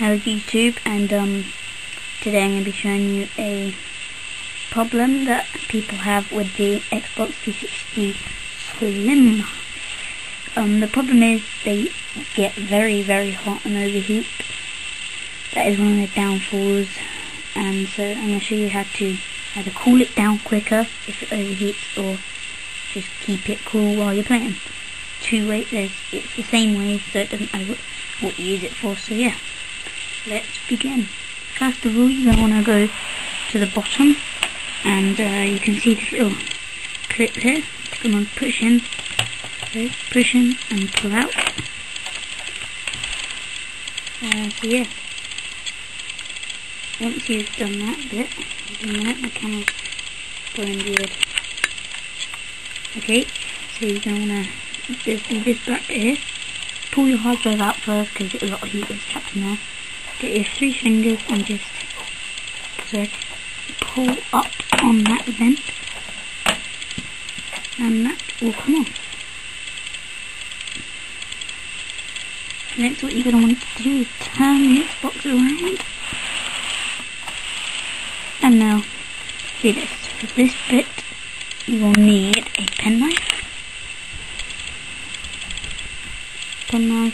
How's YouTube? And today I'm going to be showing you a problem that people have with the Xbox 360 Slim. The problem is they get very hot and overheat. That is one of the downfalls, and so I'm going to show you how to either cool it down quicker if it overheats, or just keep it cool while you're playing. Two ways. It's the same way, so it doesn't matter what you use it for. So yeah, let's begin. First of all, you're going to want to go to the bottom, and you can see this little clip here. It's going to push in, so push in and pull out. So yeah, once you've done that bit, my camera's going weird. Okay, so you're going to want to do this back here. Pull your hard drive out first, because a lot of heat is trapped in there. Get your 3 fingers and just pull up on that vent, and that will come off. Next, what you're going to want to do is turn the Xbox around, and now see this. For this bit, you will need a penknife. And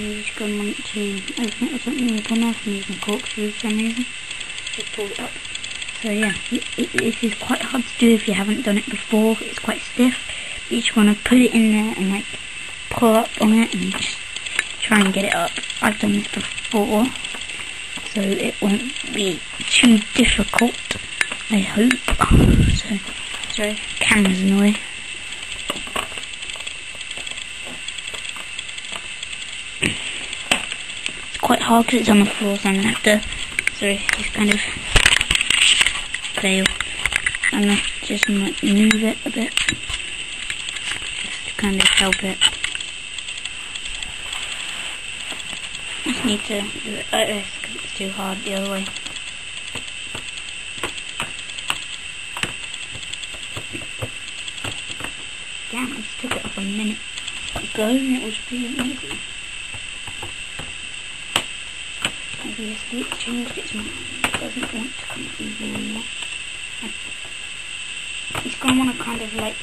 you're just going to want to open it with something with a penknife. I'm using a corkscrew for some reason. Just pull it up. So yeah, this is quite hard to do if you haven't done it before. It's quite stiff. But you just want to put it in there and like pull up on it and just try and get it up. I've done this before, so it won't be too difficult, I hope. So, sorry, camera's in the way. It's quite hard because it's on the floor, so I'm going to have to, just kind of fail. I'm going to just like move it a bit, just to kind of help it. I just need to do it like this because it's too hard the other way. Damn, I just took it off a minute ago and it was pretty easy. Obviously it's changed its mind. It doesn't want to come easy anymore. It's going to want to kind of like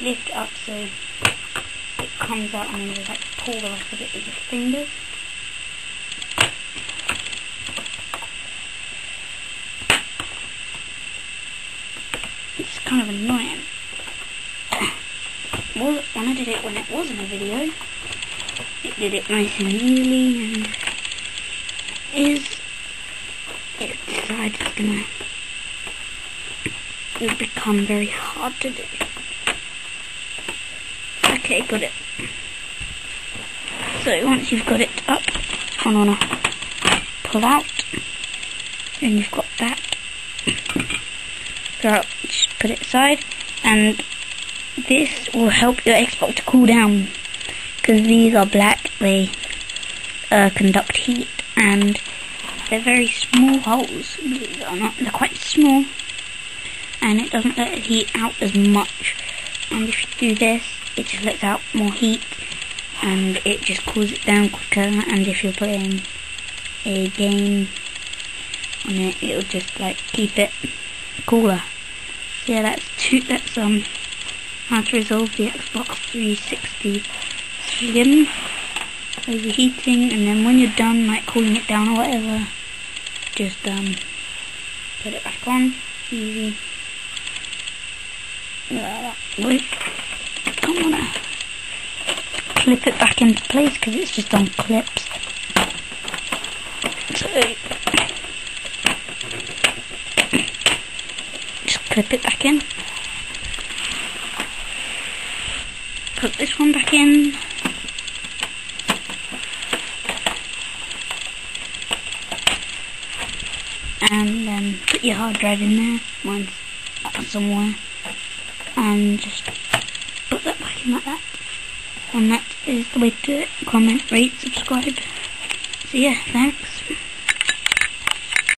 lift up so it comes out, and then just like pull the rest of it with your fingers. It's kind of annoying. Well, when I did it when it wasn't a video, it did it nice and easily, and it decided it will become very hard to do. Okay, got it. So once you've got it up, you're going to want to pull out, and you've got that. So just put it aside, and this will help your Xbox to cool down, because these are black. They conduct heat, and they're very small holes, believe it or not. They're quite small, and it doesn't let it heat out as much. And if you do this, it just lets out more heat, and it just cools it down quicker. And if you're playing a game on it, it'll just like keep it cooler. So yeah, that's how to resolve the Xbox 360 Slim overheating. And then when you're done like cooling it down or whatever, just put it back on. Easy. Wait, I don't want to clip it back into place because it's just on clips. So just clip it back in. Put this one back in. And then put your hard drive in there. Mine's somewhere. And just put that back in like that. And that is the way to do it. Comment, rate, subscribe. So yeah, thanks.